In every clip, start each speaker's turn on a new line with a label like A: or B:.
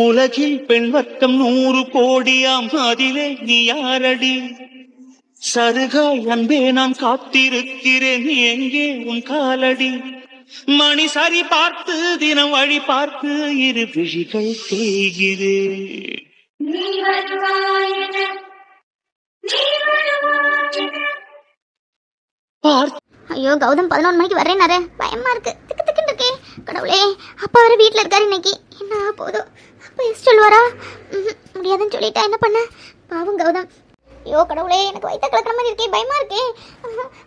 A: உலகில் பெண் வர்க்கம் 100 கோடியாம், அதிலே நீ யாரடி? சருகாய் அன்பே நான் காத்திருக்கிறேன், எங்கே உன் காலடி? மணி சரி பார்த்து தினம் வழி பார்த்து இரு விழிகள் தேய்கிறேன்.
B: ஐயோ கௌதம் 11 மணிக்கு வரேனாரு, பயமா இருக்கு, திக்கு திக்குன்னு இருக்கே. கடவுளே, அப்பா வர வீட்டில் இருக்காரு இன்னைக்கு. என்ன போதும், அப்பா எஸ் சொல்லுவாரா? முடியாதுன்னு சொல்லிட்டா என்ன பண்ண? பாவம் கௌதம். ஐயோ கடவுளே, எனக்கு வயிற்ற கலக்கிற மாதிரி இருக்கே, பயமா இருக்கே.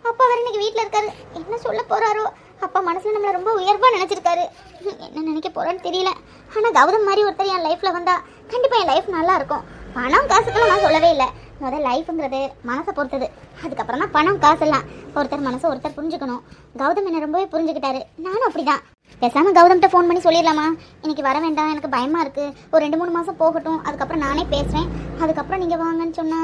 B: அப்பா வர இன்னைக்கு வீட்டில் இருக்காரு, என்ன சொல்ல போறாரோ? அப்பா மனசுல நம்மளை ரொம்ப உயர்வா நினைச்சிருக்காரு. என்ன நினைக்க போறான்னு தெரியல. ஆனா கௌதம் மாதிரி ஒருத்தர் என் லைஃப்ல வந்தா கண்டிப்பா என் லைஃப் நல்லா இருக்கும். பணம் காசுக்கெல்லாம் நான் சொல்லவே இல்லை. முதல் லைஃப்ங்கிறது மனசை பொறுத்தது, அதுக்கப்புறம் தான் பணம் காசெல்லாம். ஒருத்தர் மனசை ஒருத்தர் புரிஞ்சுக்கணும். கௌதம் என்ன ரொம்பவே புரிஞ்சுக்கிட்டாரு, நானும் அப்படிதான். பேசாம கௌதம்கிட்ட ஃபோன் பண்ணி சொல்லிடலாமா? இன்னைக்கு வர வேண்டாம், எனக்கு பயமா இருக்கு, ஒரு 2-3 மாசம் போகட்டும், அதுக்கப்புறம் நானே பேசுறேன், அதுக்கப்புறம் நீங்க வாங்கன்னு சொன்னா.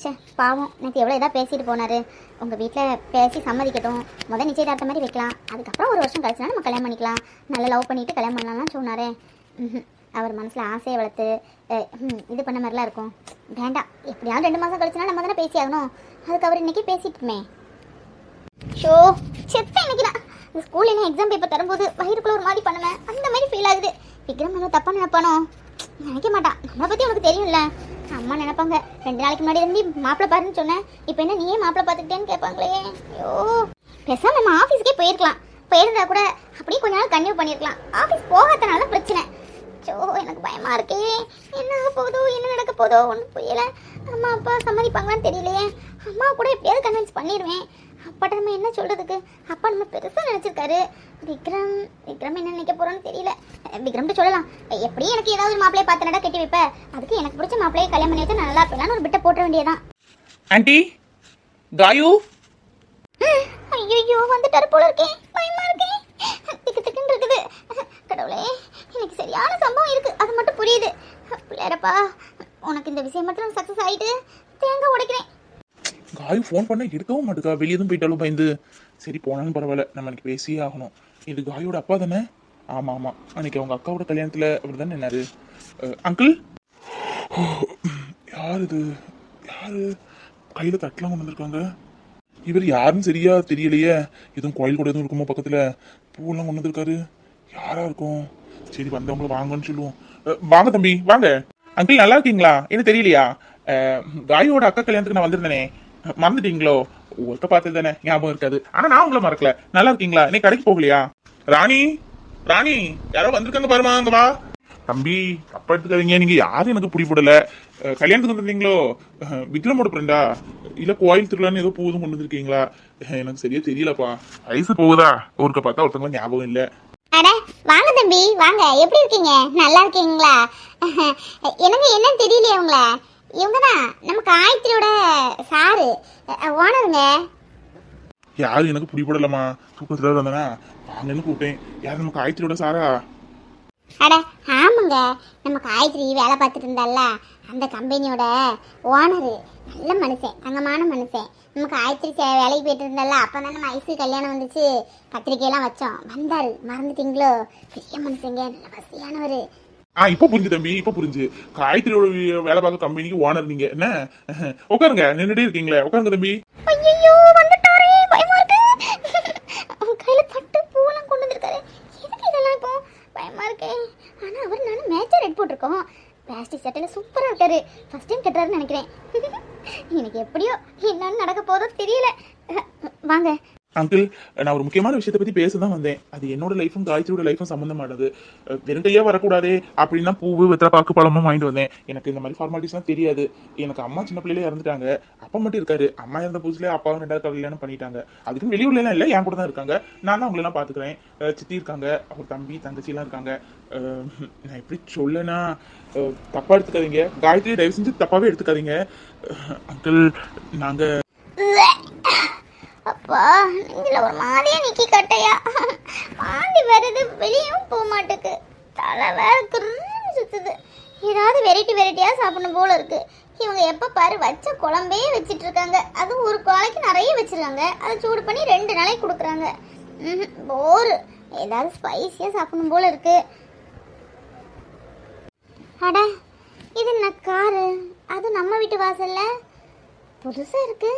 B: சே பாவம், நேற்று எவ்வளோ இதாக பேசிட்டு போனாரு. உங்கள் வீட்டில் பேசி சம்மதிக்கட்டும், முதல் நிச்சயதார்த்த மாதிரி வைக்கலாம், அதுக்கப்புறம் ஒரு வருஷம் கழிச்சுனா நம்ம கல்யாணம் பண்ணிக்கலாம், நல்லா லவ் பண்ணிவிட்டு கல்யாணம் பண்ணலாம்னு சொன்னாரே. அவர் மனசில் ஆசையை வளர்த்து இது பண்ண மாதிரிலாம் இருக்கும். வேண்டாம், எப்படியாவது 2 மாதம் கழிச்சுனா நம்ம தானே பேசி ஆகணும். அதுக்கு அவர் இன்றைக்கி பேசிட்டுமே. ஷோ செத்த இன்னைக்கு நான் இந்த ஸ்கூல்ல எக்ஸாம் பேப்பர் தரும்போது வயிறுக்குள்ள ஒரு மாதிரி பண்ணுவேன், அந்த மாதிரி ஃபீல் ஆகுது. விக்ரம் நம்ம தப்பாக நினைப்பானோ? நினைக்க மாட்டான், நம்மளை பற்றி உனக்கு தெரியும்ல. அம்மா நினைப்பாங்க 2 நாளைக்கு முன்னாடி தம்பி மாப்பிள்ளை பாருன்னு சொன்னேன், இப்போ என்ன நீயே மாப்பிள்ளை பார்த்துக்கிட்டேன்னு கேட்பாங்களே. ஐயோ பேசாம நம்ம ஆஃபீஸுக்கே போயிருக்கலாம், போயிருந்தா கூட அப்படியே கொஞ்ச நாள் கன்டினியூ பண்ணியிருக்கலாம். ஆஃபீஸ் போகாதனால பிரச்சனை. சோ எனக்கு பயமா இருக்கே, என்ன ஆக போதோ, என்ன நடக்க போதோ ஒன்றும் புரியல. அம்மா அப்பா சம்மதிப்பாங்களான்னு தெரியலையே. அம்மா கூட எப்படியாவது கன்வின்ஸ் பண்ணிடுவேன். அப்பாட்ட நம்ம என்ன சொல்றதுக்கு? அப்பா நம்ம பெருசா நினைச்சிருக்காரு. விக்ரம் என்ன நினைக்க போறோன்னு தெரியல. விக்ரம்கிட்ட சொல்லலாம், எப்படியும் எனக்கு ஏதாவது ஒரு மாப்பிளையை பார்த்து கட்டி வைப்ப, அதுக்கு எனக்கு பிடிச்ச மாப்பிளையை கல்யாணம் பண்ணி வச்சா நல்லா இருப்பேன், ஒரு பிட்ட போட்ட வேண்டியதான்.
C: ஆண்டி காயு
B: ஐயோ வந்துட்டாரு போல இருக்கேன், பயமா இருக்கேன், திக்கு திக்குன்னு இருக்குது. கடவுளே, எனக்கு சரியான சம்பவம் இருக்கு, அது மட்டும் புரியுது. பிள்ளையாரப்பா, உனக்கு இந்த விஷயம் மட்டும் சக்சஸ் ஆயிட்டு தேங்காய் உடைக்கிறேன்.
C: காயு ஃபோன் பண்ண எடுக்கவும் மாட்டுக்கா, வெளியே எதுவும் போயிட்டாலும் பயந்து. சரி போனாலும் பரவாயில்ல, நம்ம எனக்கு பேசியே ஆகணும். இது காயோட அப்பா தானே? ஆமாம் ஆமாம், அன்னைக்கு அவங்க அக்காவோட கல்யாணத்தில் அவர் தானே என்னாரு? அங்கிள், யார் இது? யாரு கையில் தட்டலாம் கொண்டு வந்திருக்காங்க? இவர் யாருன்னு சரியா தெரியலையே. எதுவும் கோயில் கூட எதுவும் இருக்குமோ பக்கத்தில்? பூவெல்லாம் கொண்டு வந்திருக்காரு, யாரா இருக்கும்? சரி வந்தவங்களை வாங்கன்னு சொல்லுவோம். வாங்க தம்பி வாங்க. அங்கிள் நல்லா இருக்கீங்களா? என்ன தெரியலையா? காயோட அக்கா கல்யாணத்துக்கு நான் வந்திருந்தேனே, மறந்துட்டீங்களோ? ஒருக்க பார்த்தது தானே, ஞாபகம் இருக்காது. ஆனா நான் உங்களை மறக்கல. நல்லா இருக்கீங்களா? இன்னைக்கு கடைக்கு போகலையா? ராணி ராணி யாரோ வந்திருக்காங்க பாருமா, அங்க வா. தம்பி தப்பா எடுத்துக்காதீங்க, நீங்க யாரும் எனக்கு பிடிபடல. கல்யாணத்துக்கு வந்திருந்தீங்களோ? விக்ரமோட ஃப்ரெண்டா? இல்ல கோயில் திருவிழான்னு ஏதோ பூதும் கொண்டு வந்திருக்கீங்களா? எனக்கு சரியா தெரியலப்பா. வயசு போகுதா, ஒருக்க பார்த்தா ஒருத்தவங்க ஞாபகம் இல்ல.
B: அட வாங்க தம்பி வாங்க, எப்படி இருக்கீங்க? நல்லா இருக்கீங்களா? எனக்கு என்னன்னு தெரியலையே உங்களை. இவங்க தான் நம்ம காயத்ரியோட சாரு, ஓனருங்க.
C: யாரு எனக்கு பிடிபடலமா, தூக்கத்துல வந்தனா வாங்கன்னு கூப்பிட்டேன். யாரு நம்ம காயத்ரியோட சாரா?
B: அட ஆமாங்க, நம்ம காயத்ரி வேலை பார்த்துட்டு இருந்தால அந்த கம்பெனியோட ஓனரு. நல்ல மனுஷன், தங்கமான மனுஷன். நம்ம காயத்ரி வேலைக்கு போயிட்டு இருந்தால, அப்போ தான் நம்ம ஐசு கல்யாணம் வந்துச்சு, பத்திரிக்கையெல்லாம் வச்சோம், வந்தாரு. மறந்துட்டீங்களோ? பெரிய மனுஷங்க, நல்ல வசதியானவர்.
C: இப்போ புரிஞ்சு தம்பி, இப்போ புரிஞ்சு. காயத்ரியோட வேலை பார்க்க கம்பெனிக்கு ஓனர் நீங்க என்ன? உட்காருங்க, நின்றுட்டே இருக்கீங்களே, உட்காருங்க தம்பி.
B: ஐயோ வந்துட்டாரே, பயமா இருக்கு. கையில தட்டு பூவெல்லாம் கொண்டு வந்திருக்காரு, எதுக்கு இதெல்லாம் இப்போ? பயமா இருக்கே. ஆனா அவர் நானும் மேட்சா ரெட் போட்டிருக்கோம், பிளாஸ்டிக் சட்டையில சூப்பரா இருக்காரு. ஃபர்ஸ்ட் டைம் கட்டுறாருன்னு நினைக்கிறேன். எனக்கு எப்படியோ என்னன்னு நடக்க போதோ தெரியல. வாங்க
C: அங்கிள், நான் ஒரு முக்கியமான விஷயத்தை பத்தி பேசதான் வந்தேன். அது என்னோட லைஃபும் காயத்ரியோட லைஃபும் சம்பந்தமானது. வெறுங்கையா வரக்கூடாது அப்படின்னா பூவு வெத்தலை பாக்கு பழமும் வாங்கிட்டு வந்தேன். எனக்கு இந்த மாதிரி ஃபார்மாலிட்டிஸ்லாம் தெரியாது. எனக்கு அம்மா சின்ன பிள்ளையிலே இறந்துட்டாங்க, அப்பா மட்டும் இருக்காரு. அம்மா இருந்த புதுசுலேயே அப்பாவும் 2வது கல்யாணம் பண்ணிட்டாங்க. அதுக்குன்னு வெளியூர்லாம் இல்லை, என் கூட தான் இருக்காங்க. நான் தான் அவங்களெல்லாம் பார்த்துக்கிறேன். சித்தி இருக்காங்க, அவர் தம்பி தங்கச்சிலாம் இருக்காங்க. நான் எப்படி சொல்லனா, தப்பா எடுத்துக்காதீங்க. காயத்ரி தயவு செஞ்சு தப்பாவே எடுத்துக்காதீங்க. அங்கிள் நாங்க
B: அப்பா நெஞ்சில ஒரு மாதிரியா நிக்கி கட்டையா, வாந்தி வருது, வெளியும் போக மாட்டேக்கு, தலை வேற கிருன்னு சுத்துது. ஏதாவது வெரைட்டியா சாப்பிடணும் போல இருக்கு. இவங்க எப்ப பாரு வச்ச குழம்பே வச்சிட்டு இருக்காங்க, அது ஒரு குழைக்கு நிறைய வச்சிருக்காங்க, அதை சூடு பண்ணி 2 நாளைக்கு கொடுக்குறாங்க. போரு, ஏதாவது ஸ்பைசியா சாப்பிடணும் போல இருக்கு. அட இது என்ன காரு, அது நம்ம வீட்டு வாசல்ல புதுசா இருக்கு.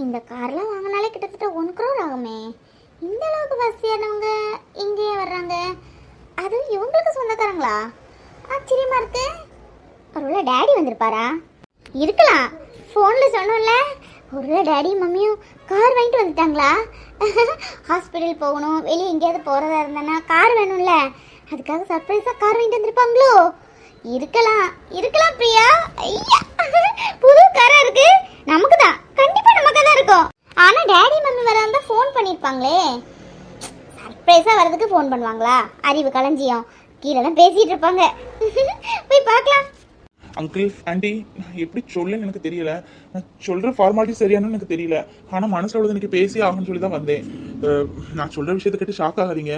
B: இந்த கார்லாம் வாங்கினாலே கிட்டத்தட்ட 1 crore ஆகுமே. இந்த அளவுக்கு வசதியானவங்க இங்கேயே வர்றாங்க, அதுவும் இவங்களுக்கு சொந்தக்காரங்களா? ஆச்சரியமா இருக்கு. ஒருவேளை டேடி வந்திருப்பாரா? இருக்கலாம், ஃபோனில் சொன்னோம்ல. ஒருவேளை டேடியும் மம்மியும் கார் வாங்கிட்டு வந்துட்டாங்களா? ஹாஸ்பிட்டல் போகணும், வெளியே எங்கேயாவது போகிறதா இருந்தானா கார் வேணும்ல, அதுக்காக சர்ப்ரைஸாக கார் வாங்கிட்டு வந்திருப்பாங்களோ? இருக்கலாம் இருக்கலாம் பிரியா. ஐயா, புது காரா இருக்கு. நமக்கு தான், கண்டிப்பாக நமக்கு தான் இருக்கும். ஆனால் டேடி மம்மி வராம ஃபோன் பண்ணியிருப்பாங்களே. சர்ப்ரைஸாக வர்றதுக்கு ஃபோன் பண்ணுவாங்களா? அறிவு களஞ்சியம், கீழே தான் பேசிகிட்டு இருப்பாங்க. போய் பார்க்கலாம்.
C: அங்கிள் ஆண்டி, நான் எப்படி சொல்லன்னு எனக்கு தெரியல. நான் சொல்கிற ஃபார்மாலிட்டி சரியானு எனக்கு தெரியல. ஆனால் மனசில் உள்ளது எனக்கு பேசி ஆகணும்னு சொல்லி தான் வந்தேன். நான் சொல்கிற விஷயத்தை கேட்டு ஷாக் ஆகாதீங்க.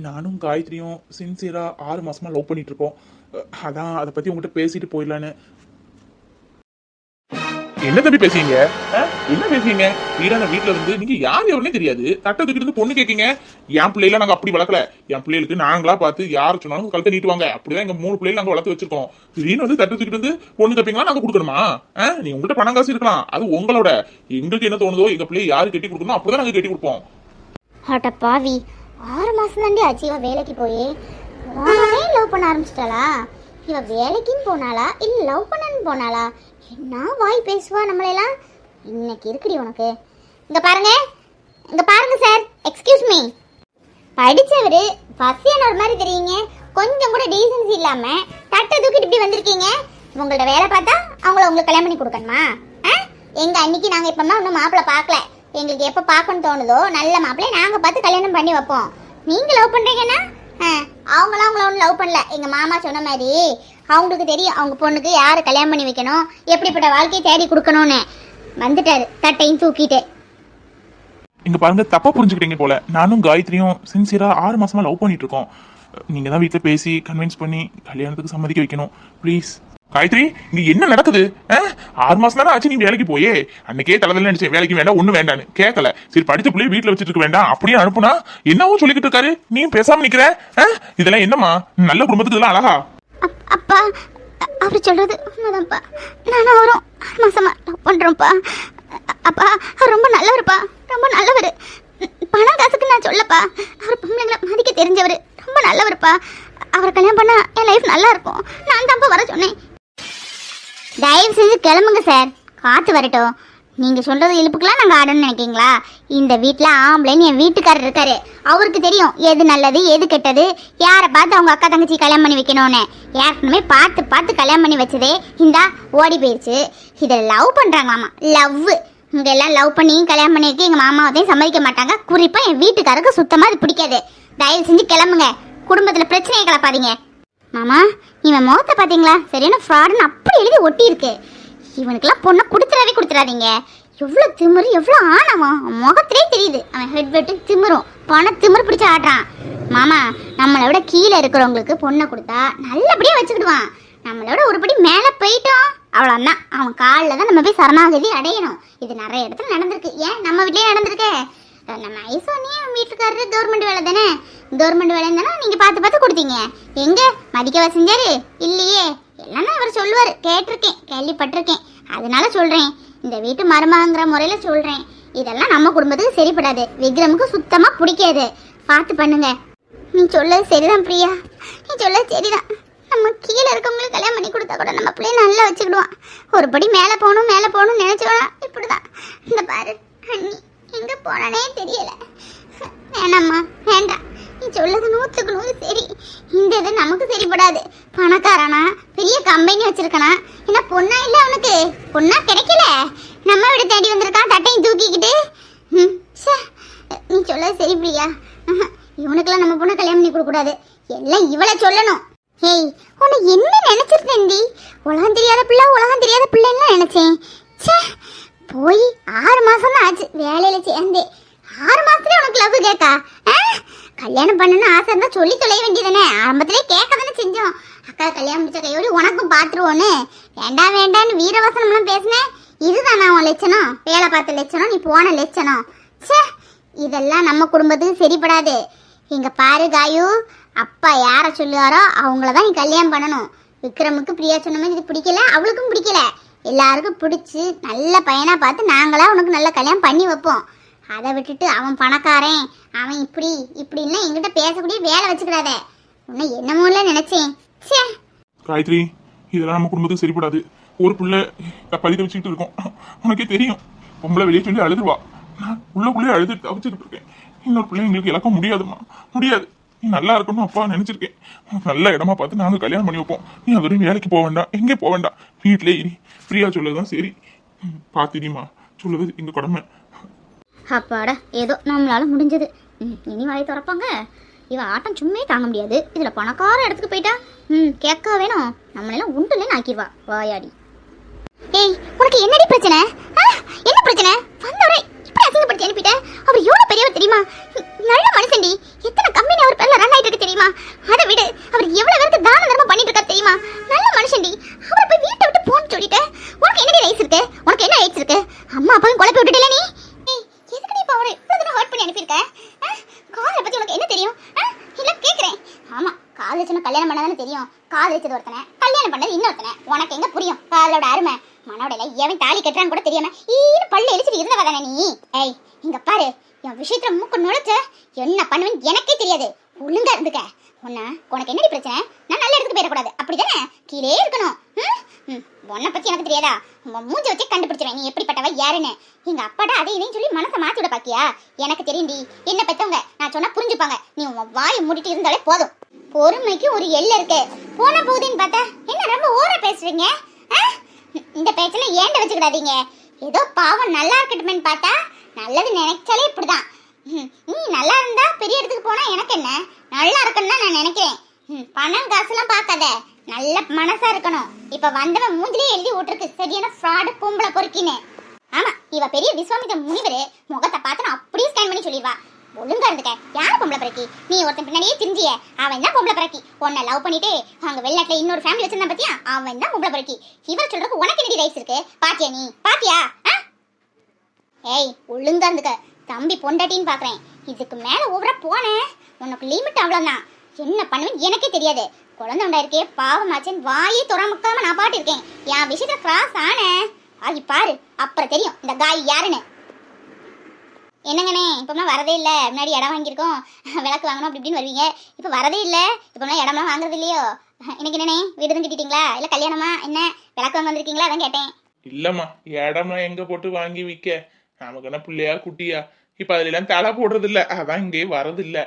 C: நானும் காயத்ரியும் சின்சியராக 6 மாதமாக லவ் பண்ணிட்டு இருக்கோம். அதான் அதை பற்றி உங்கள்கிட்ட பேசிட்டு போயிடலான்னு. என்ன தம்பி பேசுறீங்க? என்ன பேசுறீங்க? வீடான வீட்டுல இருந்து நீங்க யார் எவருன்னே தெரியாது, தட்டை தூக்கிட்டு இருந்து பொண்ணு கேட்கீங்க. என் பிள்ளைல நாங்க அப்படி வளர்க்கல. என் பிள்ளைகளுக்கு நாங்களா பார்த்து யார் சொன்னாலும் கழுத்தை நீட்டுவாங்க. அப்படிதான் எங்க 3 பிள்ளைகள் நாங்க வளர்த்து வச்சிருக்கோம். திடீர்னு வந்து தட்டை தூக்கிட்டு வந்து பொண்ணு கேட்பீங்களா? நாங்க கொடுக்கணுமா? நீ உங்கள்கிட்ட பணம் காசு இருக்கலாம், அது உங்களோட. எங்களுக்கு என்ன தோணுதோ, எங்க பிள்ளைய யாரு கட்டி கொடுக்கணும் அப்படிதான் நாங்க கட்டி கொடுப்போம்.
B: ஹாட்ட பாவி, 6 மாசம் தாண்டி ஆச்சு இவ வேலைக்கு போய். லவ் பண்ண ஆரம்பிச்சிட்டாளா? இவ வேலைக்குன்னு போனாளா இல்ல லவ் பண்ணன்னு போனாளா? என்ன வாய் பேசுவா நம்மளெல்லாம். இன்னைக்கு இருக்குடி உனக்கு. இங்க பாருங்க சார், எக்ஸ்கியூஸ் மீ. படிச்சவரு பசியான ஒரு மாதிரி தெரியுங்க, கொஞ்சம் கூட டீசன்சி இல்லாம தட்டை தூக்கிட்டு இப்படி வந்திருக்கீங்க. உங்கள்ட்ட வேலை பார்த்தா அவங்கள உங்களுக்கு கல்யாணம் பண்ணி கொடுக்கணுமா? எங்க அன்னைக்கு நாங்க இப்பமா ஒன்றும் மாப்பிள்ளை பார்க்கல. எங்களுக்கு எப்போ பார்க்கணும்னு தோணுதோ நல்ல மாப்பிள்ளையை நாங்க பார்த்து கல்யாணம் பண்ணி வைப்போம். நீங்க லவ் பண்றீங்கன்னா அவங்களாம் அவங்கள ஒன்றும் லவ் பண்ணல. எங்க மாமா சொன்ன மாதிரி அவங்களுக்கு தெரியும் அவங்க பொண்ணுக்கு யாரை கல்யாணம் பண்ணி வைக்கணும், எப்படிப்பட்ட வாழ்க்கையை தேடி கொடுக்கணும்னு. வந்துட்டாரு தட்டையும் தூக்கிட்டு.
C: இங்க பாருங்க, தப்பா புரிஞ்சுக்கிட்டீங்க போல. நானும் காயத்ரியும் சின்சியரா 6 மாசமா லவ் பண்ணிட்டு இருக்கோம். நீங்க தான் வீட்டுல பேசி கன்வின்ஸ் பண்ணி கல்யாணத்துக்கு சம்மதிக்க வைக்கணும் ப்ளீஸ். காயத்ரி, இங்க என்ன நடக்குது? 6 மாசம் தானே ஆச்சு நீ வேலைக்கு போயே. அன்னைக்கே தலைதல நினைச்சேன் வேலைக்கு வேண்டாம் ஒண்ணு வேண்டான்னு. கேட்கல. சரி படிச்ச பிள்ளைய வீட்டுல வச்சுட்டு இருக்க வேண்டாம் அப்படியே அனுப்புனா என்னவும் சொல்லிக்கிட்டு இருக்காரு. நீ பேசாம நிக்கிற. இதெல்லாம் என்னமா? நல்ல குடும்பத்துக்கு இதெல்லாம் அழகா?
B: அப்பா, அப்படி சொல்றது உண்மைதான்ப்பா. நானும் அவரும் 6 மாசமா லவ் பண்றோம்ப்பா. அப்பா ரொம்ப நல்லவருப்பா, ரொம்ப நல்லவர். பணம் காசுக்கு நான் சொல்லப்பா. அவர் பொம்பளைங்களை மதிக்க தெரிஞ்சவர், ரொம்ப நல்லவருப்பா. அவரை கல்யாணம் பண்ணா என் லைஃப் நல்லா இருக்கும். நான் தான்ப்பா வர சொன்னேன். தயவு செஞ்சு கிளம்புங்க சார், காத்து வரட்டும். நீங்க சொல்றது இழுப்புக்கெல்லாம் நாங்க ஆடணும்னு நினைக்கீங்களா? இந்த வீட்டுல ஆம்பளைன்னு என் வீட்டுக்காரர் இருக்காரு. அவருக்கு தெரியும் எது நல்லது எது கெட்டது, யாரை பார்த்து அவங்க அக்கா தங்கச்சி கல்யாணம் பண்ணி வைக்கணும்னு. ஏற்கனவே பார்த்து பார்த்து கல்யாணம் பண்ணி வச்சதே இந்தா ஓடி போயிடுச்சு. இதை லவ் பண்றாங்களாமா, லவ். இங்க எல்லாம் லவ் பண்ணி கல்யாணம் பண்ணி வைக்க எங்க மாமாவதையும் சம்மதிக்க மாட்டாங்க. குறிப்பா என் வீட்டுக்காரருக்கு சுத்தமா அது பிடிக்காது. தயவு செஞ்சு கிளம்புங்க, குடும்பத்துல பிரச்சனையை கிளப்பாதீங்க. மாமா, இவன் முகத்தை பாத்தீங்களா? சரியான ஃப்ராடுன்னு அப்படி எழுதி ஒட்டி இருக்கு. இவனுக்கெல்லாம் பொண்ணை கொடுத்துடாதீங்க. எவ்வளோ திமிரு, எவ்வளோ ஆணவம் முகத்திலே தெரியுது. அவன் ஹெட் வெட்டு திமிரும் பண திமிரு பிடிச்சி ஆடுறான். மாமா, நம்மளை விட கீழே இருக்கிறவங்களுக்கு பொண்ணை கொடுத்தா நல்லபடியாக வச்சுக்கிடுவான். நம்மளோட ஒருபடி மேலே போயிட்டோம் அவ்வளோதான். அவன் காலில் தான் நம்ம போய் சரணாகதி அடையணும். இது நிறைய இடத்துல நடந்திருக்கு. ஏன் நம்ம வீட்லேயே நடந்திருக்கு. நம்ம ஐசோனியே வீட்டுக்காரரு கவர்மெண்ட் வேலை தானே. கவர்மெண்ட் வேலை தானே நீங்கள் பார்த்து கொடுத்தீங்க. எங்கே மதிக்கவா செஞ்சாரு? இல்லையே. எல்லாமே அவர் சொல்லுவார், கேட்டிருக்கேன், கேள்விப்பட்டிருக்கேன். அதனால சொல்கிறேன், இந்த வீட்டு மருமகங்கிற முறையில் சொல்கிறேன். இதெல்லாம் நம்ம குடும்பத்துக்கு சரிப்படாது. விக்ரமுக்கு சுத்தமாக பிடிக்காது. பார்த்து பண்ணுங்க. நீ சொல்லது சரிதான் பிரியா, நீ சொல்லது சரிதான். நம்ம கீழே இருக்கவங்களுக்கு கல்யாணம் பண்ணி கொடுத்தா கூட நம்ம பிள்ளைய நல்லா வச்சுக்கிடுவான். ஒருபடி மேலே போகணும்னு நினச்சோன்னா இப்படி தான். இந்த பாரு அண்ணி எங்கே போனானே தெரியலை. வேணாம்மா, வேண்டாம். நீ சொல்லது 100க்கு 100 சரி. இந்த இது நமக்கு சரிப்படாது. பணக்காரனா, பெரிய கம்பெனி வச்சிருக்கனா, என்ன பொண்ணா இல்லை அவனுக்கு? பொண்ணா கிடைக்கல, நம்ம விட தேடி வந்திருக்கான் தட்டையும் தூக்கிக்கிட்டு. நீ சொல்லது சரி பிரியா. இவனுக்கெல்லாம் நம்ம பொண்ணை கல்யாணம் பண்ணி கொடுக்கூடாது. எல்லாம் இவளை சொல்லணும். ஏய், உன்னை என்ன நினைச்சிருந்தேன்டி? உலகம் தெரியாத பிள்ளைன்னா நினைச்சேன். போய் 6 மாசம் தான் ஆச்சு வேலையில சேர்ந்தே. 6 மாசத்துல உனக்கு லவ் கேட்கா? கல்யாணம் பண்ணணும்னு ஆசை இருந்தா சொல்லி தொலைய வேண்டியதானே. ஆரம்பத்திலே கேட்க தானே செஞ்சோம். அக்கா கல்யாணம் முடிச்ச கையோடு உனக்கும் பாத்துருவோன்னு. வேண்டான்னு வீரவசனம்லாம் பேசினேன். இதுதான் நான் உன் லட்சணம், வேலை பார்த்த லட்சணம், நீ போன லட்சணம். இதெல்லாம் நம்ம குடும்பத்துக்கு சரிப்படாது. இங்க பாரு காயு, அப்பா யாரை சொல்லுவாரோ அவங்கள தான் நீ கல்யாணம் பண்ணணும். விக்ரமுக்கு பிரியா சொன்ன மாதிரி இது பிடிக்கல, அவளுக்கும் பிடிக்கல. எல்லாருக்கும் பிடிச்சி நல்ல பையனா பார்த்து நாங்களா உனக்கு நல்ல கல்யாணம் பண்ணி வைப்போம். அதை விட்டுட்டு அவன் பணக்காரன், அவன் இப்படின்னா என்கிட்ட பேசக்கூடிய வேலை வச்சுக்கிறாத. உன்னை என்னமோல நினைச்சேன். சே
C: காயத்ரி, இதெல்லாம் நம்ம குடும்பத்துக்கு சரிப்படாது. ஒரு பிள்ளை பழிக்க வச்சுக்கிட்டு இருக்கோம், உனக்கே தெரியும். பொம்பளை வெளியே சொல்லி அழுதுருவா. நான் உள்ளே அழுது தவிச்சுக்கிட்டு இருக்கேன். இன்னொரு பிள்ளை எங்களுக்கு இழக்க முடியாதுமா, முடியாது. நீ நல்லா இருக்கணும் அப்பா நினைச்சிருக்கேன். உனக்கு நல்ல இடமா பார்த்து நாங்கள் கல்யாணம் பண்ணி வைப்போம். நீ அவரும் வேலைக்கு போக வேண்டாம், எங்கே போக வேண்டாம், வீட்டிலே இரு. பிரியா சொல்லதான் சரி. பார்த்துடிமா, சொல்லுது எங்க கடமை.
B: அப்பாடா, ஏதோ நம்மளால முடிஞ்சது. இனி வாயை திறப்பாங்க. இவ ஆட்டம் சும்மே தாங்க முடியாது. இதுல பணக்கார இடத்துக்கு போயிட்டா கேட்க வேணும். நம்மளெல்லாம் உண்டுலன்னு ஆக்கிடுவா வாயாடி. ஏய், உனக்கு என்னடி பிரச்சனை? என்ன பிரச்சனை? வந்தவரை இப்படி அசிங்கப்படுத்தி அனுப்பிட்ட. அவர் எவ்வளவு பெரியவர் தெரியுமா? நல்ல மனுஷன்டி. எத்தனை கம்பெனி அவர் பேர்ல ரன் ஆயிட்டு இருக்கு தெரியுமா? அதை விடு, அவர் எவ்வளவு பேருக்கு தான தர்மம் பண்ணிட்டு இருக்காரு தெரியுமா? நல்ல மனுஷன்டி. அவரை போய் வீட்டை விட்டு போன்னு சொல்லிட்டு உனக்கு என்னடி ரைஸ் இருக்கு? உனக்கு என்ன ரைஸ் இருக்கு? அம்மா அப்பாவும் குழப்பி விட்டுட்டல நீ. எதுக்கு இப்ப அவரை இவ்வளவு தூரம் ஹர்ட் பண்ணி அனுப்பியிருக்க? காதலை பத்தி உனக்கு என்ன தெரியும்? இல்ல கேக்குறேன். ஆமா, காதலிச்சன கல்யாணம் பண்ணதானே தெரியும். காதலிச்சது ஒருத்தனை, கல்யாணம் பண்ணது இன்னொருத்தனை. உனக்கு எங்க புரியும் காதலோட அருமை? மனோடையில எவன் தாலி கட்டுறான்னு கூட தெரியாம பள்ளி எழுச்சிட்டு இருந்தவ தானே நீ. ஏய், இங்க பாரு, என் விஷயத்துல மூக்கு நுழைச்ச என்ன பண்ணுவேன்னு எனக்கே தெரியாது. ஒழுங்கா இருந்துக்க. உனக்கு என்னடி பிரச்சனை? நான் நல்ல இடத்துக்கு போயிடக்கூடாது, அப்படிதானே? கீழே இருக்கணும். உன்னை பத்தி எனக்கு தெரியாதா? உங்க மூஞ்ச வச்சே கண்டுபிடிச்சிருவேன் நீ எப்படிப்பட்டவ யாருன்னு. எங்க அப்பாட்ட அதை இதையும் சொல்லி மனசை மாத்தி விட பாக்கியா? எனக்கு தெரியும்டி, என்ன பெத்தவங்க நான் சொன்னா புரிஞ்சுப்பாங்க. நீ உன் வாயை மூடிட்டு இருந்தாலே போதும். பொறுமைக்கு ஒரு எல்லை இருக்கு. போன போகுதுன்னு பார்த்தா என்ன ரொம்ப ஓவரா பேசுறீங்க? இந்த பேச்சுல ஏண்ட வச்சுக்கிடாதீங்க. ஏதோ பாவம் நல்லா இருக்கட்டுமேன்னு பார்த்தா நல்லது நினைச்சாலே இப்படிதான். நீ நல்லா இருந்தா பெரிய இடத்துக்கு போனா எனக்கு என்ன? நல்லா இருக்குன்னு தான் நான் நினைக்கிறேன். பணம் காசுலாம் பார்க்காத, நல்ல மனசா இருக்கணும். இப்ப வந்தவன் மூஞ்சிலே எழுதி விட்டுருக்கு சரியான ஃப்ராடு பொம்பளை பொறுக்கின்னு. ஆமா, இவ பெரிய விஸ்வாமித்திர முனிவர். முகத்தை பார்த்து நான் அப்படியே ஸ்கேன் பண்ணி சொல்லிடுவா. ஒழுங்கா இருந்துக்க. யார பொம்பளை பிறக்கி? நீ ஒருத்தன் பின்னாடியே திரிஞ்சிய, அவன் தான் பொம்பளை பிறக்கி. உன்னை லவ் பண்ணிட்டு அங்க வெளிநாட்டுல இன்னொரு ஃபேமிலி வச்சிருந்தான் பத்தியா, அவன் தான் பொம்பளை பிறக்கி. இவர் சொல்றதுக்கு உனக்கு என்னடி ரைஸ் இருக்கு? பாத்தியா நீ? பாத்தியா? ஏய், ஒழுங்கா இருந்துக்க. தம்பி பொண்டாட்டின்னு பாக்குறேன். இதுக்கு மேல ஓவரா போனேன் உனக்கு லிமிட் அவ்வளவுதான். என்ன பண்ணுவேன்னு எனக்கே தெரியாது. குழந்தை உண்டாயிருக்கே பாவமாச்சேன்னு வாயே துறமுக்காம நான் பாட்டு இருக்கேன். என் விஷயத்த கிராஸ் ஆன ஆகி பாரு, அப்புறம் தெரியும் இந்த காய் யாருன்னு. என்னங்கண்ணே, இப்போலாம் வரதே இல்லை. முன்னாடி இடம் வாங்கியிருக்கோம், விளக்கு வாங்கணும் அப்படி இப்படின்னு வருவீங்க. இப்போ வரதே இல்லை. இப்போலாம் இடம்லாம் வாங்குறது இல்லையோ? இன்னைக்கு என்னண்ணே, வீடு தான் கட்டிட்டீங்களா? இல்லை கல்யாணமா? என்ன விளக்கு வாங்க வந்திருக்கீங்களா? அதான் கேட்டேன்.
C: இல்லம்மா, இடம்லாம் எங்க போட்டு வாங்கி விற்க? நமக்கு என்ன பிள்ளையா குட்டியா? இப்ப அதுல எல்லாம் தலை போடுறது இல்ல, அதான் இங்கே வரது இல்ல.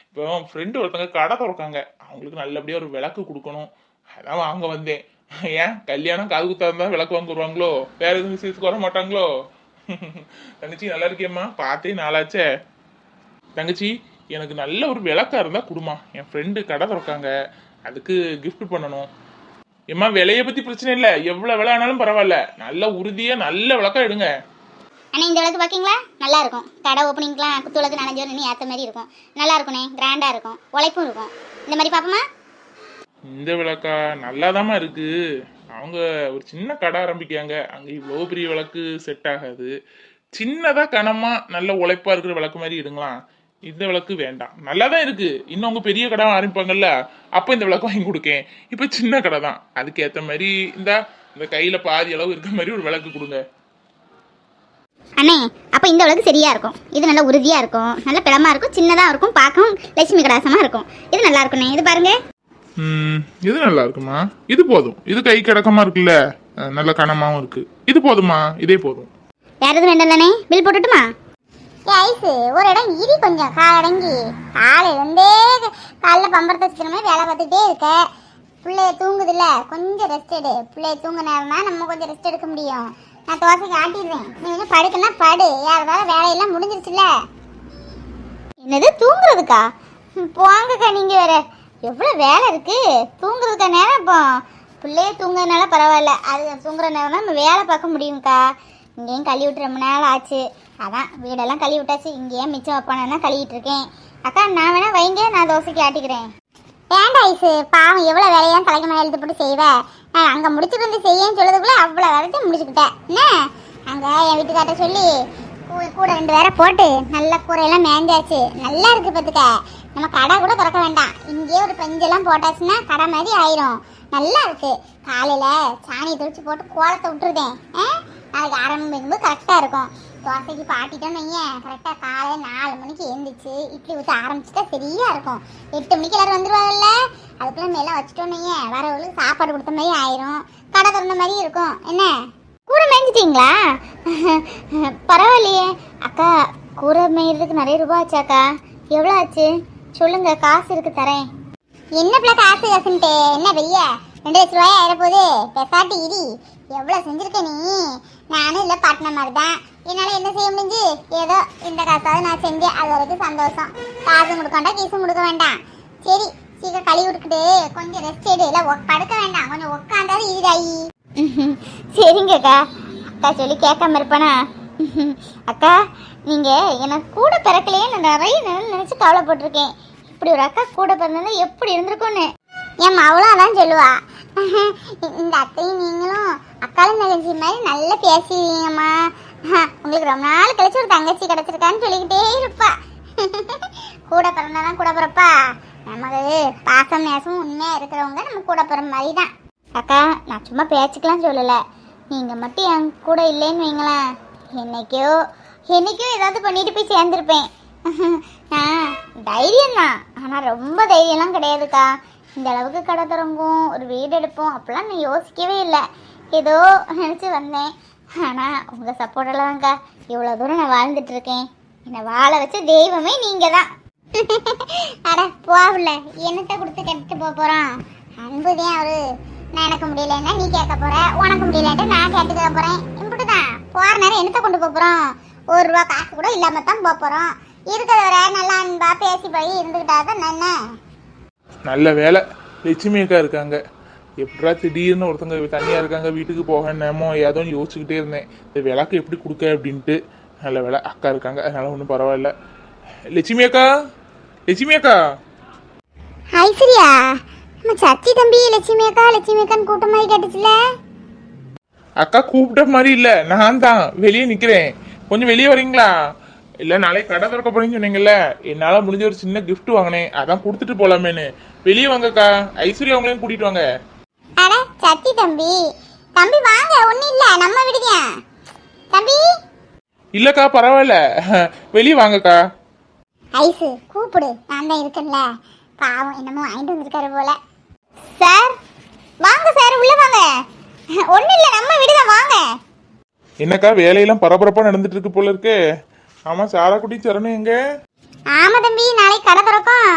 C: இப்போ ஃப்ரெண்டு ஒருத்தங்க கடை திறக்காங்க, அவங்களுக்கு நல்லபடியா ஒரு விளக்கு கொடுக்கணும், அதான் வாங்க வந்தேன். ஏன் கல்யாணம் காது குத்தா இருந்தா விளக்கு வாங்க வருவாங்களோ? வேற எதுவும் விசேஷத்துக்கு வர மாட்டாங்களோ? தங்கச்சி நல்லா இருக்கியம்மா, பார்த்தே நாளாச்சே. தங்கச்சி, எனக்கு நல்ல ஒரு விளக்கா இருந்தா குடுமா. என் ஃப்ரெண்டு கடை திறக்காங்க, அதுக்கு கிஃப்ட் பண்ணணும். ஏம்மா, விலையை பத்தி பிரச்சனை இல்லை, எவ்வளவு விலை ஆனாலும் பரவாயில்ல, நல்ல உறுதியா நல்ல விளக்கா எடுங்க.
B: அண்ணா, இந்த விளக்கு பாக்கீங்களா? நல்லா இருக்கும். கடை ஓப்பனிங்லாம் குத்து விளக்கு 4-5 நின்று ஏற்ற மாதிரி இருக்கும். நல்லா இருக்குண்ணே, கிராண்டா இருக்கும், உழைப்பும் இருக்கும். இந்த மாதிரி பாப்போமா?
C: இந்த விளக்கா நல்லாதாம்மா இருக்கு. அவங்க ஒரு சின்ன கடை ஆரம்பிக்காங்க, அங்க இவ்வளோ பெரிய விளக்கு செட் ஆகாது. சின்னதா கனமா நல்ல உழைப்பா இருக்கிற விளக்கு மாதிரி எடுங்களா. இந்த விளக்கு வேண்டாம், நல்லாதான் இருக்கு. இன்னும் அவங்க பெரிய கடை ஆரம்பிப்பாங்கல்ல, அப்ப இந்த விளக்கு வாங்கி கொடுக்கேன். இப்ப சின்ன கடை தான், அதுக்கு ஏத்த மாதிரி இந்த கையில பாதி அளவு இருக்க மாதிரி ஒரு விளக்கு கொடுங்க.
B: அண்ணே, அப்ப இந்த விளக்கு சரியா இருக்கும். இது நல்ல உறுதியா இருக்கும், நல்ல பிளமா இருக்கும், சின்னதா இருக்கும், பார்க்கவும் லட்சுமி கடாசமா இருக்கும். இது நல்லா இருக்குண்ணே. இது பாருங்க.
C: இது நல்லா இருக்குமா? இது போதும். இது கை கிடக்கமா இருக்குல்ல, நல்ல கனமாவும் இருக்கு. இது போதுமா? இதே போதும்.
B: வேற எதுவும் வேண்டாம்லண்ணே? பில் போட்டுட்டுமா? ஐசு ஒரு இடம் இடி கொஞ்சம் காலடங்கி காலையிலேருந்தே காலைல பம்பரத்தை வச்சுக்கிறோமே வேலை பார்த்துட்டே இருக்க. பிள்ளைய தூங்குதுல்ல, கொஞ்சம் ரெஸ்ட் எடு. பிள்ளைய தூங்க நேரம்னா நம்ம கொஞ்சம் ரெஸ்ட் எடுக்க முடியும். நான் தோசைக்கு ஆட்டிடுறேன், நீ வந்து படுக்குன்னா படு. யாராவது வேலையெல்லாம் முடிஞ்சிருச்சுல்ல. என்னது தூங்குறதுக்கா? போங்கக்கா, நீங்க வேற எவ்வளோ வேலை இருக்கு. தூங்குறதுக்கா நேரம்? இப்போ பிள்ளைய தூங்குறதுனால பரவாயில்ல, அது தூங்குற நேரம்னா நம்ம வேலை பார்க்க முடியும்க்கா. இங்கேயும் கழுவி விட்டு ரொம்ப நாள் ஆச்சு, அதான் வீடெல்லாம் கழுவி விட்டாச்சு. இங்கேயும் மிச்சம் வைப்பானா கழுவிட்டு இருக்கேன். அக்கா, நான் வேணா வைங்க, நான் தோசைக்கு ஆட்டிக்கிறேன். வேண்டாம் ஐசு, பாவம் எவ்வளோ வேலையாக தலைக்கு மேலே எழுத்து போட்டு செய்வேன். நான் அங்கே முடிச்சுட்டு வந்து செய்யன்னு சொல்றதுக்குள்ள அவ்வளோ வேலையும் முடிச்சுக்கிட்டேன். என்ன அங்கே என் வீட்டுக்கார்ட்ட சொல்லி கூட 2 வேற போட்டு நல்ல கூரையெல்லாம் மேஞ்சாச்சு, நல்லா இருக்கு. பார்த்துக்க, நம்ம கடை கூட திறக்க வேண்டாம், இங்கேயே ஒரு பெஞ்செல்லாம் போட்டாச்சுன்னா கடை மாதிரி ஆயிரும். நல்லா இருக்கு. காலையில சாணியை தெளிச்சு போட்டு கோலத்தை விட்டுருதேன். நாளைக்கு ஆரம்பிக்கும்போது கரெக்டா இருக்கும். தோசைக்கு பாட்டிட்டோன்னு வையேன், கரெக்டா காலை 4 மணிக்கு எழுந்திரிச்சு இட்லி ஊற்ற ஆரம்பிச்சுட்டா சரியா இருக்கும். 8 மணிக்கு எல்லாரும் வந்துருவாங்கல்ல, அதுக்குள்ள நம்ம எல்லாம் வச்சுட்டோன்னு வையேன், வரவங்களுக்கு சாப்பாடு கொடுத்த மாதிரி ஆயிரும், கடை திறந்த மாதிரி இருக்கும். என்ன கூரை மேய்ஞ்சிட்டீங்களா? பரவாயில்லையே அக்கா, கூரை மேய்றதுக்கு நிறைய ரூபா ஆச்சாக்கா? எவ்வளோ ஆச்சு சொல்லுங்க, காசு இருக்கு தரேன். என்ன பிள்ளை காசு காசுன்ட்டு என்ன பெரிய 2 லட்ச ரூபாய் ஆயிரப்போகுது. பெசாட்டி இடி, எவ்வளோ செஞ்சிருக்க நீ? நானும் இல்லை பாட்டின மாதிரி தான். என்னால் என்ன செய்ய முடிஞ்சு? ஏதோ இந்த காசாவது நான் செஞ்சேன், அது வரைக்கும் சந்தோஷம். காசு கொடுக்க வேண்டாம், கீசும் கொடுக்க வேண்டாம். சரி சீக்கிரம் கழுவி விட்டுக்கிட்டு கொஞ்சம் ரெஸ்ட் எடு. இல்லை படுக்க வேண்டாம், கொஞ்சம் உட்காந்தாது ஈடாயி. சரிங்கக்கா. அக்கா சொல்லி கேட்காம இருப்பானா? அக்கா நீங்கள் எனக்கு கூட பிறக்கலையே, நான் நிறைய நினச்சி கவலைப்பட்டிருக்கேன். இப்படி ஒரு அக்கா கூட பிறந்தா எப்படி இருந்திருக்கும்னு என் அவ்வளோ அதான் சொல்லுவா. இந்த அத்தையும் நீங்களும் அக்காலும் தங்கச்சி மாதிரி நல்லா பேசுவீங்கம்மா. உங்களுக்கு ரொம்ப நாள் கழிச்சு ஒரு தங்கச்சி கிடச்சிருக்கான்னு சொல்லிக்கிட்டே இருப்பா. கூட பிறந்தாதான் கூட பிறப்பா. நமக்கு பாசம் நேசமும் உண்மையாக இருக்கிறவங்க நம்ம கூட பிறந்த மாதிரி தான். அக்கா நான் சும்மா பேச்சுக்கெலாம் சொல்லலை, நீங்கள் மட்டும் என் கூட இல்லைன்னு வைங்களேன், என்னைக்கோ ஏதாவது பண்ணிட்டு போய் சேர்ந்துருப்பேன். நான் தைரியம்தான், ஆனால் ரொம்ப தைரியம்லாம் கிடையாதுக்கா. இந்த அளவுக்கு கடை திறங்கும், ஒரு வீடு எடுப்போம் அப்படிலாம் நான் யோசிக்கவே இல்லை. ஏதோ நினச்சி வந்தேன். ஆனால் உங்கள் சப்போர்ட்டில் தான்க்கா இவ்வளோ தூரம் நான் வாழ்ந்துட்டுருக்கேன். என்னை வாழ வச்ச தெய்வமே நீங்கள் தான். அட போகல, என்னத்தை கொடுத்து கெட்டு போகிறோம்? அன்புதான் அவரு. நான் எனக்கு முடியலன்னா நீ கேட்க போகிற, உனக்கு முடியலன்ட்டு நான் கேட்டுக்க போகிறேன். இப்படி தான் போகிற நேரம் என்னத்தை கொண்டு போகிறோம்? 1 ரூபா காசு கூட இல்லாமல் தான் போகிறோம். இருக்கிறத வர நல்லா அன்பா பேசி போய் இருந்துக்கிட்டா தான் என்ன.
C: நல்ல வேலை லட்சுமி அக்கா இருக்காங்க. எப்படா திடீர்னு ஒருத்தங்க தனியாக இருக்காங்க, வீட்டுக்கு போக நேமோ ஏதோன்னு யோசிச்சுக்கிட்டே இருந்தேன், இந்த விளக்கு எப்படி கொடுக்க அப்படின்ட்டு. நல்ல வேலை அக்கா இருக்காங்க, அதனால ஒன்றும் பரவாயில்ல. லட்சுமி அக்கா, லட்சுமி அக்கா.
B: ஐஸ்வர்யா, நம்ம சச்சி தம்பி லட்சுமி அக்கான்னு கூட்ட மாதிரி கேட்டுச்சுல?
C: அக்கா கூப்பிட்ட மாதிரி இல்லை, நான் தான் வெளியே நிற்கிறேன். கொஞ்சம் வெளியே வரீங்களா? இல்லை நாளைக்கு கடை திறக்க போறீங்கன்னு சொன்னீங்கல்ல, என்னால் முடிஞ்ச ஒரு சின்ன கிஃப்ட் வாங்கினேன், அதான் கொடுத்துட்டு போகலாமேன்னு. வெளியே வாங்கக்கா, ஐஸ்வர்யா அவங்களையும் கூட்டிட்டு வாங்க.
B: அட சச்சி தம்பி வாங்க, ஒன்றும் இல்லை, நம்ம விடுதியா தம்பி.
C: இல்லைக்கா பரவாயில்ல, வெளியே வாங்கக்கா.
B: ஐசு கூப்பிடு, நான் தான் இருக்கேன்ல. பாவம் என்னமோ வாங்கிட்டு வந்திருக்காரு போல. சார் வாங்க சார், உள்ள வாங்க. ஒன்றும் இல்லை, நம்ம விடுதான் வாங்க.
C: என்னக்கா வேலையெல்லாம் பரபரப்பாக நடந்துட்டு இருக்கு போல இருக்கு. ஆமாம் சாரா குட்டி சரணம் எங்க?
B: ஆமாம் தம்பி, நாளைக்கு கடை திறக்கும்,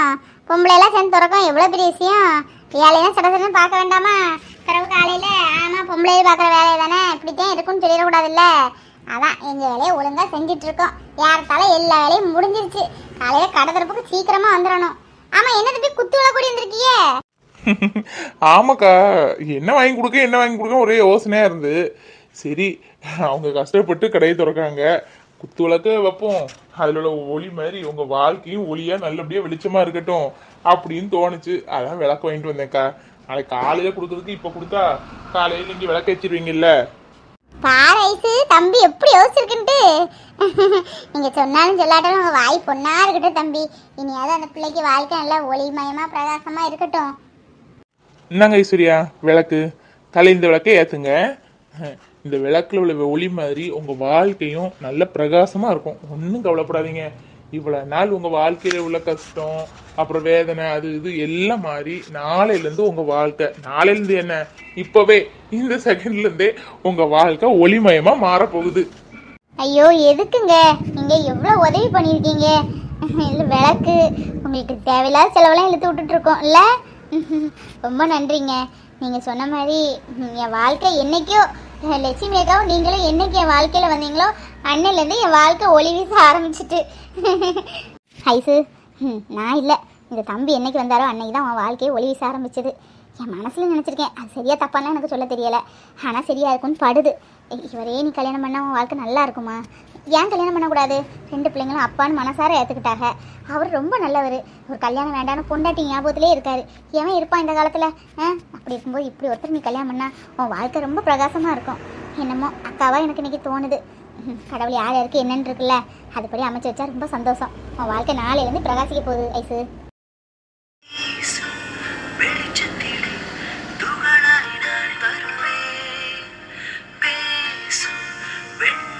B: பொம்பளை எல்லாம் சேர்ந்து திறக்கும். எவ்வளோ பெரிய விஷயம். வேலையெல்லாம் சடசடன்னு பார்க்க வேண்டாமா? பிறகு காலையில் ஆமாம் பொம்பளை பார்க்குற வேலையை தானே, இப்படித்தான் இருக்குன்னு சொல்லிடக்கூடாதுல்ல. அதான் எங்கள் வேலையை ஒழுங்காக செஞ்சுட்டு இருக்கோம். யார்த்தால எல்லா வேலையும் முடிஞ்சிருச்சு. காலையில் கடை திறப்புக்கு சீக்கிரமாக வந்துடணும். ஆமாம் என்ன தம்பி குத்து விழா கூடி வந்திருக்கியே?
C: ஆமாக்கா, என்ன வாங்கி கொடுக்க ஒரே யோசனையாக இருந்து. சரி அவங்க கஷ்டப்பட்டு கடையை திறக்காங்க, குத்து விளக்கு வைப்போம், அதில் உள்ள ஒளி மாதிரி உங்கள் வாழ்க்கையும் ஒளியாக நல்லபடியாக வெளிச்சமாக இருக்கட்டும் அப்படின்னு தோணுச்சு. அதான் விளக்கு வாங்கிட்டு வந்தேன்க்கா. நாளைக்கு காலையில் கொடுக்குறதுக்கு இப்போ கொடுத்தா காலையில் நீங்கள் விளக்கு வச்சிருவீங்கல்ல.
B: பாரைசு தம்பி எப்படி யோசிச்சிருக்குன்ட்டு. நீங்க சொன்னாலும் சொல்லாட்டாலும் உங்க வாய் பொண்ணா இருக்கட்டும் தம்பி. இனியாவது அந்த பிள்ளைக்கு வாழ்க்கை நல்லா ஒளிமயமா பிரகாசமா இருக்கட்டும்.
C: என்னங்க ஐஸ்வர்யா, விளக்கு காலையில் இந்த விளக்கை ஏற்றுங்க. இந்த விளக்குல உள்ள ஒளி மாதிரி உங்கள் வாழ்க்கையும் நல்ல பிரகாசமாக இருக்கும். ஒன்றும் கவலைப்படாதீங்க. இவ்வளோ நாள் உங்கள் வாழ்க்கையில் உள்ள கஷ்டம், அப்புறம் வேதனை, அது இது எல்லாம் மாறி நாளையிலேருந்து உங்கள் வாழ்க்கை, நாளையிலேருந்து என்ன இப்போவே இந்த செகண்ட்லேருந்தே உங்கள் வாழ்க்கை ஒளிமயமாக மாறப்போகுது.
B: ஐயோ எதுக்குங்க, நீங்கள் எவ்வளோ உதவி பண்ணியிருக்கீங்க. இல்லை விளக்கு உங்களுக்கு தேவையில்லாத செலவெல்லாம் இழுத்து விட்டுட்டு இருக்கோம் இல்லை? ரொம்ப நன்றிங்க. நீங்கள் சொன்ன மாதிரி என் வாழ்க்கை என்னைக்கோ லட்சுமி அக்காவும் நீங்களும் என்னைக்கு என் வாழ்க்கையில் வந்தீங்களோ அன்னையிலேருந்து என் வாழ்க்கை ஒளி வீச ஆரம்பிச்சிட்டு. ஐசு நான் இல்லை, இந்த தம்பி என்னைக்கு வந்தாரோ அன்னைக்கு தான் அவன் வாழ்க்கையை ஒளி வீச ஆரம்பிச்சது. என் மனசில் நினச்சிருக்கேன், அது சரியாக தப்பாலாம் எனக்கு சொல்ல தெரியலை, ஆனால் சரியாக இருக்கும்னு படுது. இவரே நீ கல்யாணம் பண்ணால் உன் வாழ்க்கை நல்லா இருக்குமா? ஏன் கல்யாணம் பண்ணக்கூடாது? 2 பிள்ளைங்களும் அப்பான்னு மனசார ஏற்றுக்கிட்டாங்க. அவர் ரொம்ப நல்லவர். ஒரு கல்யாணம் வேண்டான்னு பொண்டாட்டி ஞாபகத்திலே இருக்காரு. எவன் இருப்பான் இந்த காலத்தில்? அப்படி இருக்கும்போது இப்படி ஒருத்தர் நீ கல்யாணம் பண்ணால் உன் வாழ்க்கை ரொம்ப பிரகாசமாக இருக்கும். என்னமோ அக்காவாக எனக்கு இன்றைக்கி தோணுது. கடவுள் யார் யாருக்கு என்னன்னு இருக்குல்ல, அதுபடி அமைச்சு வச்சா ரொம்ப சந்தோஷம். உன் வாழ்க்கை நாளையிலேருந்து பிரகாசிக்க போகுது ஐசு.
D: வந்தேன்.